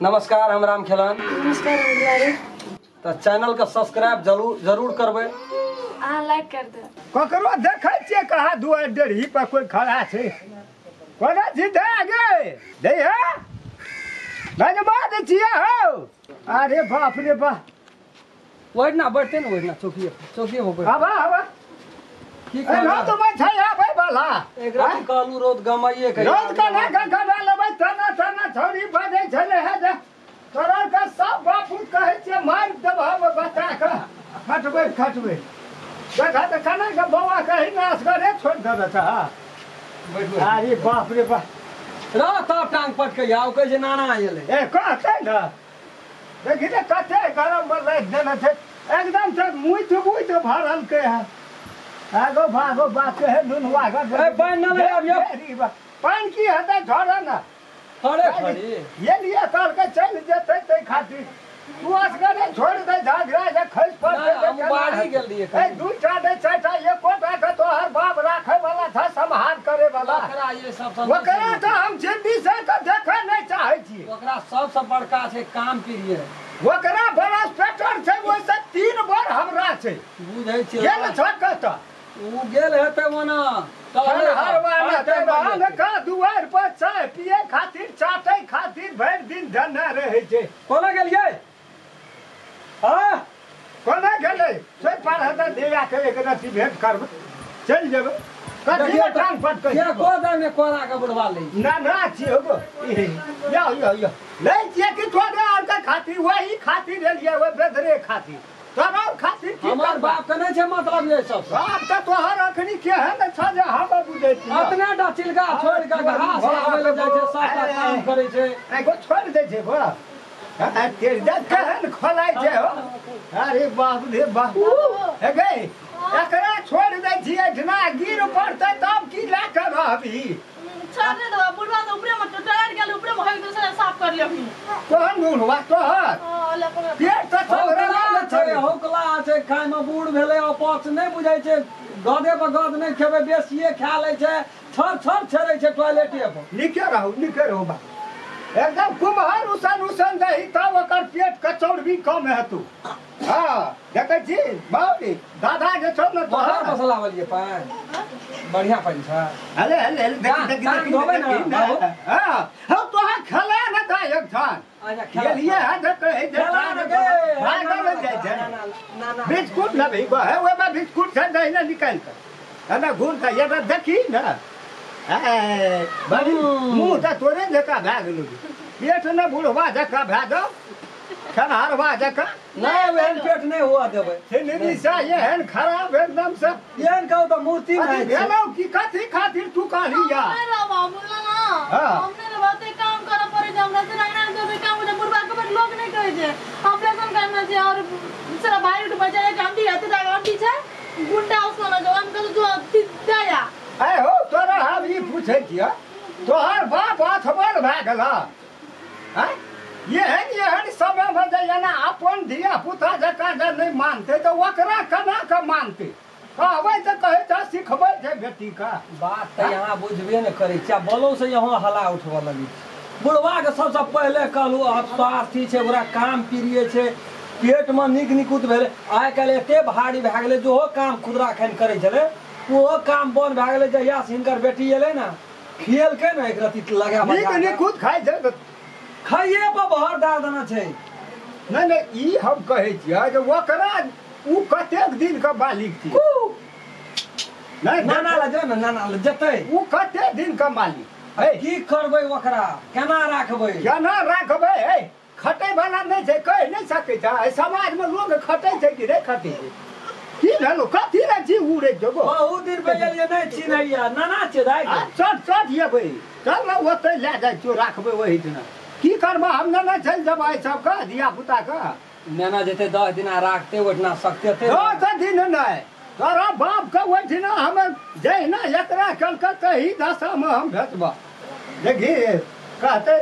नमस्कार, हम राम खेलान। नमस्कार। तो चैनल का सब्सक्राइब जरूर करबे। लाइक कर दे। ककरो देखै छियै कहाँ दुआर डेढ़ी पर कोई खड़ा छै। कोना सीधे आगे दे है धन्यवाद छियै हो। अरे बाप रे बाप। वैठना बैठते ना, वैठना चौकी हो बैठ। हवा की ए ना तो मैं छै आबै वाला एक रात कहलू रोज गमाइए के रोज का ना गगा लेबै तना छोरी बजै छले है जे तोरा का सब बापू कहै छै मार देबह बच्चा के खटबै देखा त खाना के बौआ कहि ना असगरे छोड़ दे था। अरे बाप रे बाप। रह तब टांग पट के आओ कहे नाना एले ए कहते न देखि त कते गरम में रख देना छै एकदम से मुइत भरल के है। आगो भागो बात है दुनवा का ए पानी ना ले आबियो। पानी की हते छोड़ ना खड़े खड़ी ये लिए तोर के चल जेते ते खातिर तू असगरे छोड़ दे झागरा जे खस पर हम बाड़ी गेल दिए ए दू चाटे चाटा एको टाका तो हर बाप राखे वाला था संभाल करे वाला ओकरा ये सब ओकरा तो हम जिंदगी से तो देखे नहीं चाहे छी। ओकरा सबसे बड़का छै काम प्रिय। ओकरा बड़ा स्पेक्टर छै ओइसे 3 बार हमरा छै बुझै छै गेल छक उ गेल हेतै ओना हर वाला ते रहल का दुआर पर चाय पिए खातिर चाटे खातिर भर दिन धन्ना रहे छै। कोना गेलिए हां कोना गेलै से पार हता देया के एक रति भेंट करब चल जेबै कथि टांग पट के के कोदा में कोरा के बुढ़वा ले ना छी हो यो ले छिए कि तोरे और के खातिर वही खातिर एलिए वो बेदरे खातिर तोरा खातिर की हमर बाप के नहीं छै मतलब ये सब बाप त तोहर अखनी के है न छ जे हम बुझै छी अपने टा चिलका छोड़ के घास लावे ले जाय छै सब काम करे छै को छोड़ दे छै बा आ तेर जा कहन खोलाय छै हो। अरे बाप रे बाप हे गई एकरा छोड़ दे छिए ढना गिर पड़तै तब की ला के रहबी छोड़ दे दो बुढ़वा तो ऊपर में टटराट गेल ऊपर में होई दूसरा साफ कर लियो। कोन गुणवा तोहर पेट त होकला छै होकला छै खाय में बूढ़ भेले अपच नहीं बुझै छै गदे पर गद नहीं खेबे बेसिए खा ले छै छर छरै छै टॉयलेटे पर निके रहू बा एकदम कुम्हार उसन दही तब ओकर पेट कचौड़ी कम है तू। हां देखै छी बाबू दादा जे छौ न तोहर मसला वाली पान बढ़िया पानी छै। हले देख हां हम तोहर खला न दा एक थान अच्छा ये लिए है देख है भागल जाय छै ना बिस्कुट लेबै बा है ओबा बिस्कुट से दही न निकाल के ना घूर के ये देखी न ए बड़ी मुंह त तोरे जका भाग गेलु पेट न बुढ़वा जका भाग खनहरवा जका नहीं वेन पेट नहीं हुआ देबे से निशा ये हन खराब एकदम से येन कहू तो मूर्ति नहीं छै भेलौ की कथी खातिर तू कहली या अरे बाबू ना हमने रे बाते काम कर पड़े जे हमरा से राणा के काम जे बुढ़वा के बड़ लोग नहीं कहै छै ऑपरेशन करना छै और सारा भाई उठ बजाए काम दी आते दा आंटी छै गुंडा उसको ना जो हम कल जो दया ए हो तोरा हम ई पूछै छियै तोहर बाप अथबर भए गेल हैं एहन समय में जे ना अपन धिया पुता जका जे नहीं मानते तो ओकरा केना के मानते कहबै त कहै छ सिखबै छै बेटी का बात त यहाँ बुझबे न करै छै बोलो से यहाँ हला उठबऽ लगी बुढ़वा के सबसे पहले कहलू स्वार्थी छै ओकरा काम प्रिय छै पेट में नीक निकुत भेलै आइ काल्हि एते भारी भए गेलै जो काम खुदरा खन करै छलै वो काम बंद भए गेलै जहिया से हिनकर बेटी एलै ना खेल के ना एक रति लगा नीक निकुत खाइ छै खाइए पर भर डाल देना छै नहीं ई हम कहै छियै जे ओकरा उ कतेक दिन के मालिक छी नहीं नाना ला जो नाना ला जतै उ कतेक दिन के मालिक है की करबै ओकरा केना राखबै केना राखबै है खटै वाला नहीं छै कह नहीं सकै छै समाज में लोग खटै छै कि नहीं खटै छै की भेलो कथी रे जी उड़े जगो बहुत दिन पे गेलिए नहीं चिन्हैया नाना छै दाइ चट येबै चल ना ओतै ले जाइ छो राखबै ओही दिन की करबा हम ना चल जबै सब का धिया पुता का नाना जेते 10 दिन राखते ओठना सकते थे 10 दिन नहीं तोरा बाप के ओठना हम जहिना एकरा कलका तही दशा में हम भेजबा देखी कहते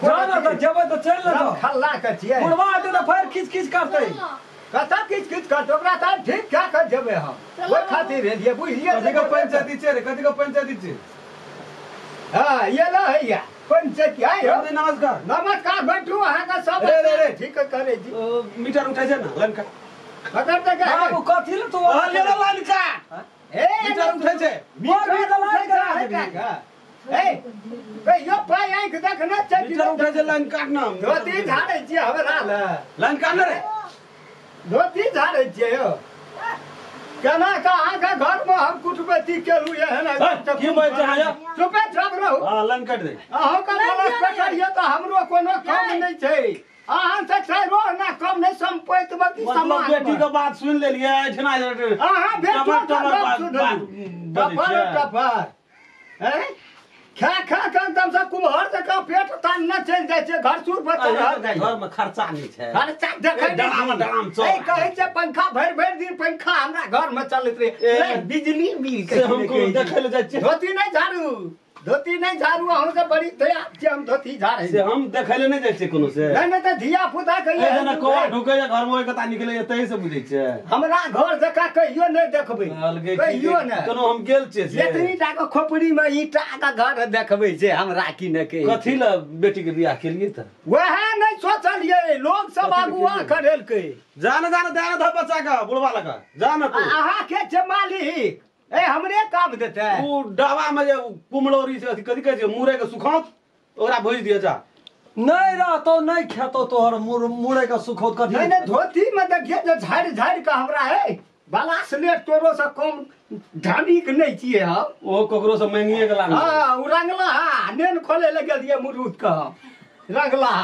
जाना तो जब तो चल ना तो खल्ला के छियै बुढ़वा आते तो फेर खिच करते कथा किच करते ओकरा त ठीक क्या कर जेबै हम ओइ खातिर रेलिए बुझलिए कथी का पंचायती छै रे कथी का पंचायती छै हां ये ला हैया पंचायती आयो नमस्कार नमस्कार बैठू अहाँ झाड़े छी मीटर उठै छै ना लाइन का पकड़ दे के बाबू कथी ले तू ले ला लाइन का ए मीटर उठै छै यो पाई आंख देखना चाहिए मीटर उठै छै लाइन काटना धोती झाड़े छी हमरा ल लाइन काटना रे धोती झाड़े छी यो केना का आगा घर में हम कुटबती केलु एहन की बोल छै आया चुपे छप रहू हां लाइन काट दे अहाँ का बलस पकड़िए तो हमरो कोनो काम नहीं छै अहाँ से चारो ना कम नहीं संपैत बकी मतलब समान बेटी के बात सुन लेलिए एठना अहाँ बेटी के बात सुन टपर हैं खा खा के एकदम से कुम्हर जका पेट तान न चल जाय छै घर सुर पर चढ़ जाय घर में खर्चा नहीं छै खर्चा देखै डाम चल ए कहै छै पंखा भर दिन पंखा हमरा घर में चलैत रे बिजली बिल से हमको देखै ले जाय छै धोती नहीं झाड़ू अहूँ से बड़ी तैयार छी हम धोती झाड़े से हम देखै ले नहीं जाय छै कोनो से नहीं तो धिया पुता कहिए ए जना कोवा ढुकै घर में कता निकले एतै से बुझै छै हमरा घर जका कहियो नहीं देखबै कहियो नहीं कोनो हम गेल छै से एतनी टा के खोपड़ी में ईटा का घर देखबै छै हमरा की न के कथी ल बेटी के बियाह केलिए त वह नहीं सोचलिए लोग सब अगुआ करेलकै जान ध बच्चा का बुढ़वा लगा जान तू अहाँ के छै मालिक ए हमरे काम देते उ डावा में जे कुमड़ोरी से कथी कहै छै मुरे के सुखौत ओकरा भोज दिए जा नहीं रहतो नहीं खेतो तोहर मुड़े का सुखोत कथी नहीं धोती में देखिए जो झाड़ का हमरा है बाला स्लेट तोरो से कम ढानी के नहीं छिए हम ओ ककरो से मांगिए के लाग हां उ रंगला नेन खोले लगे दिए मुरूद का रंगला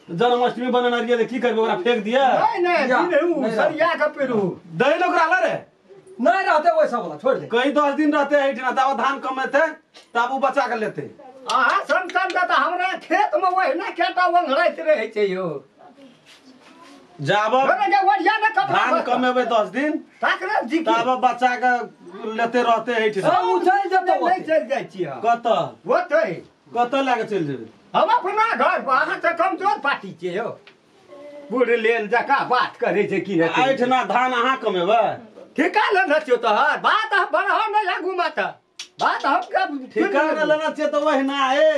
जन्माष्टमी बनना रिए की करबे ओकरा फेंक दिए नहीं सरिया के पेरू दही लोग ला रे नहीं रहते वैसा वाला छोड़ दे कहीं 10 दिन रहते है इतना तब धान कमेते तब उ बच्चा के लेते अहाँ संतन त हमरा खेत में वही केटा वंघराइत रहे छै यो जाब धान कमेबे 10 दिन तब बच्चा के लेते रहते है सब उछल जतो नहीं चल जाय छी कत ओते कत लागे चल जेबे हम अपना घर पर अहाँ से कमजोर पार्टी छियै यो बूढ़ लेल जका बात करे छै की नहीं एठना धान अहाँ कमेबे ठिका लेना छियो तोहर बात हम बढ़ा नहीं लागू माता बात हम का ठिका लेना चाहिए तो वही ना है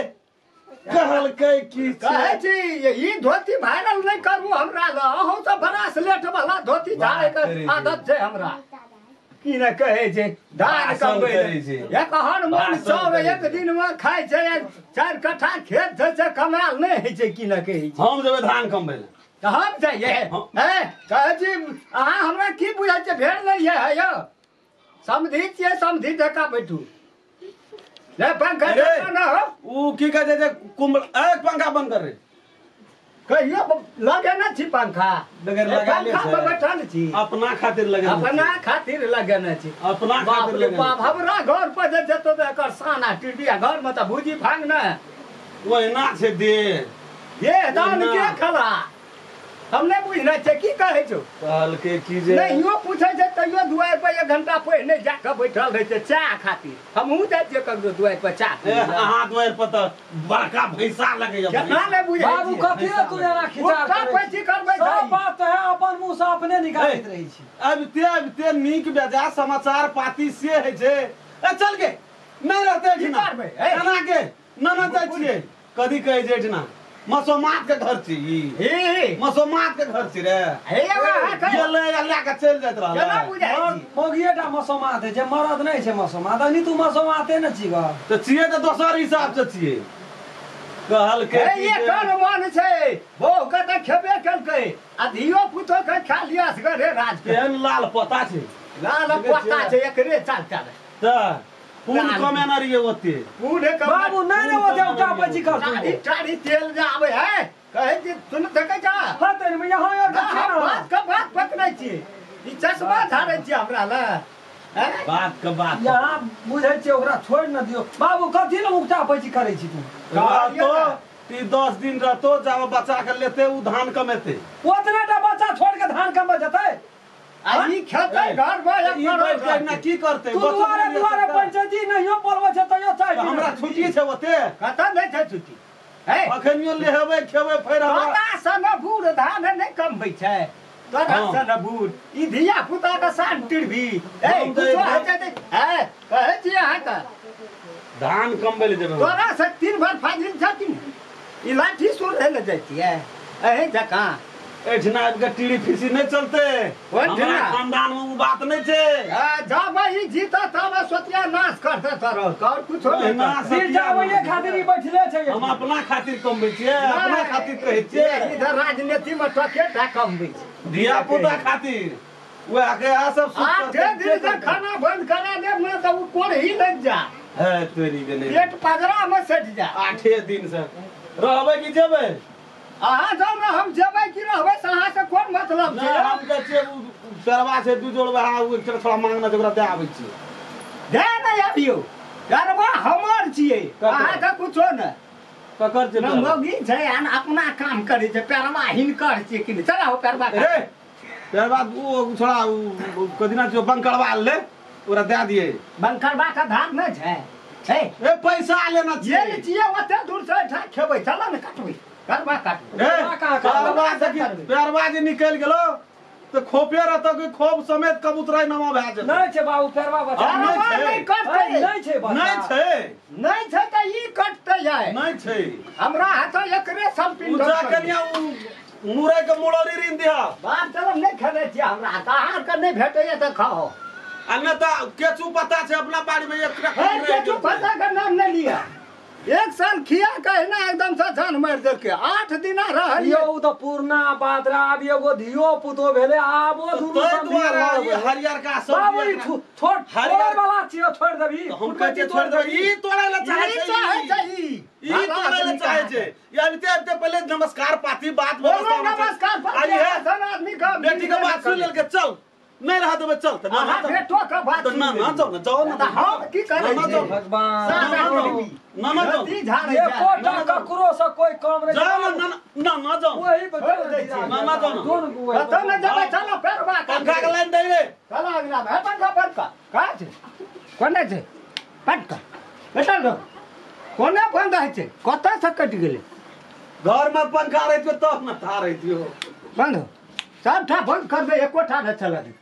कहलकै की कहै छी ई धोती वायरल नहीं करू हमरा ल अहूँ सब बड़ा स्लेट वाला धोती झाड़े के आदत छै हमरा की न कहै छै धान कमबै एक हर मन चाउर एक दिन में खाइ छै 4 कट्ठा खेत छै कमाल नहीं है छै की न कहै छै हम जेबे धान कमबै त हम जाइए हैं कहै छी अहाँ हमरा की बुझै छै भेड़ नहीं है यो समझी छियै समझी जका बैठू ले पंखा न हो उ की कहै छै कुंभ एक पंखा बंद कर रे कहियो लगे न छी पंखा लगे लगा ले पंखा पर बैठल छी अपना खातिर लगे अपना खातिर लगेने छी अपना बाप खातिर रे लगे बाप हमरा घर पर जे जतो एकर साना टिडिया घर में त भूजी भांग न ओहिना छै दे ये दान के खला हमने बुझना छै की कहै छौ कहलकै की जे नहीं यो पूछै छै तइयो दुआर पर 1 घंटा पहिने जाके बैठल रहै छै चाय खातिर हमहू जाइ छियै ककरो दुआर पर चाय अहाँ दुआर पर त बड़का भैंसा लगे केतना ने बुझै बाबू कथी ले तू एना खिचार पैची करबै सब बात है अपन मुंह से अपने निकालैत रही छी अब ते नीक बेजा समाचार पाती से है छै ए चल के नहीं रहते की एठना करबै एना के न जाइ छियै कदी कहै छै एठना मसोमात के घर छी हे मसोमात के घर छी रे हे ये ले के चल जात केना रहल बुझै छी मोगिएटा मसोमात है जे मरद नहीं छै मसोमात अनि तू मसोमाते न छी ग तो छिए तो दोसर हिसाब से छिए कहल के हे ये कोन मन छै वो कत खेबे कलकै आ धियो पुतो के खा लियास गरे राज के केहन लाल पता छै लाल पत्ता छै एकरे चाल चाल त पून कमे न रहिए ओते पूरे का बाबू नहीं रे वो उठा पची कर तू टाड़ी तेल जावे है कहै छी सुन देखे जा हाथ में यहां और बात का बात पकड़ै छी ई चश्मा धारै छी हमरा ल बात के बात यहाँ बुझै छै ओकरा छोड़ न दियो बाबू कथी ल उठा पची करै छी तू तो ती 10 दिन रहतो जब बच्चा के लेते उ धान कमेते ओतनेटा बच्चा छोड़ के धान कम जतै आ ई खेतै घर में ई बैठ के ना की करते तू दुआरे पंचायती नहियो बोलबै छै तइयो चाहि हमरा छुट्टी छै ओते कत नै छै छुट्टी हे अखनियो लेहबै खेबै फेर हमरा तोरा सन बूढ़ धान नहीं कमबै छै तोरा सन बूढ़ ई धिया पुता के सान टिरभी ए कुछो है छै है कहै छी अहाँ का धान कमबै ले जेबै तोरा से 3 बार फाजिल छथिन ई लाठी सोर है ले जाइ छियै एहे जका एठना के टीड़ी फिसी नहीं चलते हमारा खानदान में वो बात नहीं छे जब ई जीता तब सोतिया नाश करते तरह और कुछ नहीं नाश सिर जावैये खातिर ही बैठले छै हम अपना खातिर कमबै छियै अपना खातिर कहै छियै इधर राजनीति में टके टा कमबै छै धिया पुता खातिर वो आके आ सब आठ दिन से खाना बंद करा दे ना तो वो कोन ही लग जा है तोरी के नहीं पेट पगड़ा में सट जा 8 दिन से रहबै कि जेबै अहाँ जाओ ना हम जेबै कि रहबै अहाँ से कोन मतलब छै हम कहै छियै सरवा से दू जोड़बै अहाँ थोड़ा मांगना जकरा दे आबै छियै दे नहीं आबियो गरबा हमर छियै अहाँ के कुछो न ककर छै मौगी छै अन अपना काम करै छै पैरवा हिनकर छै कि चला हो पैरवा रे पैरवा वो थोड़ा कदिना जो बंकड़वा ले ओरा दे दिए बंकरवा का धान न छै ए पैसा लेना जे छियै ओते दूर से ठा खेबै चला न काटबै करबा काटबै पैरवा जे निकल गेलो तो खोपे रहतो कि खोप समेत कबूतरा नमा भए जेतै नहीं छै बाबू पैरवा बता नहीं कटतै नहीं छै बता नहीं छै नहीं छै त ई कटतै जाय नहीं छै हमरा हाथ एकरे सब पिंड पूजा कन्या मुरै के मुड़री ऋण दिया बाप चलो नहीं खेले छियै हमरा कहाँ के नहीं भेटैया त खाओ अन्य तो केचू पता छै अपना बाड़ी में एक केचू पता का नाम नहीं लिया एक साल खिया कहना एकदम से जान मार देलके 8 दिन रहलियो यो तो पूर्णा बात रे आब एगो धियो पुतो भेले आबो दुनु सब ये हरियर का सब बाबू ई छोड़ हरियर वाला छियो छोड़ देबी हम कहै छै छोड़ दे ई तोड़ै ल चाहे छै ई तोड़ै ल चाहे छै या अबते पहले नमस्कार पाती बात व्यवस्था नमस्कार पाती हसन आदमी का बेटी के बात सुन लेल के चल नहीं रहा देबे चल त ना बेटो का बात ना जाओ ना हम की करे ना छी जाओ भगवान ना जाओ ती झाड़े ये कोटा ककरो से कोई काम रे जाओ ना जाओ वही बता ना जाओ ना दोन को तो न जब चलो पैरवा पंखा के लाइन दे रे चलो अगला है पंखा का छै कोने छै पटका बेटा लो कोने बंद है छै कत से कट गेले घर में पंखा रहत तो न था रहतियो बंद सब ठा बंद कर दे एको ठा न चला दे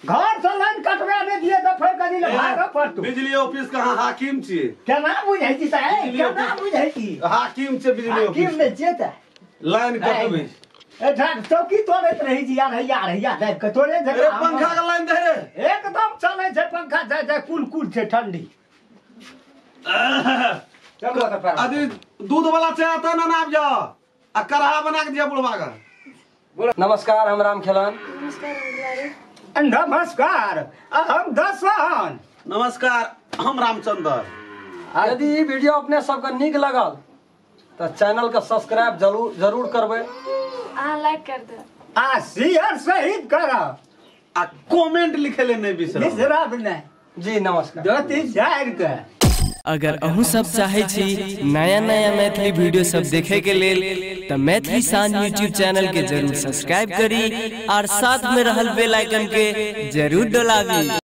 घर से लाइन कटवा नहीं दिए तो फिर कदी ले भाग पड़तू बिजली ऑफिस कहाँ हाकिम छियै केना बुझै छी त केना बुझै छी हाकिम छै बिजली किम ऑफिस ने जेता लाइन कटबै ए ठाक चौकी तोड़ैत रही छी यार दाब के तोड़े अरे जगह पंखा के लाइन दे रे एकदम चले छै पंखा जाय कुल छै ठंडी चलो त पर अभी दूध वाला चाय आता ना आप जाओ आ करहा बना के दिया बुढ़वा का नमस्कार हम राम खेलान नमस्कार हम दसवान नमस्कार हम रामचंद्र यदि ई वीडियो अपने सबके नीक लगल तो चैनल के सब्सक्राइब जरूर करबै लाइक कर दे आ शेयर सहित कर आ कमेंट लिखे ले नहीं बिसरा बिसरब नहीं जी नमस्कार ज्योति झाड़ के अगर अहू सब चाहे छी नया नया मैथिली वीडियो सब देखे के लेल तो मैथिली साँझ यूट्यूब चैनल के जरूर सब्सक्राइब करी और साथ में रहल बेल आइकन के जरूर दबावी।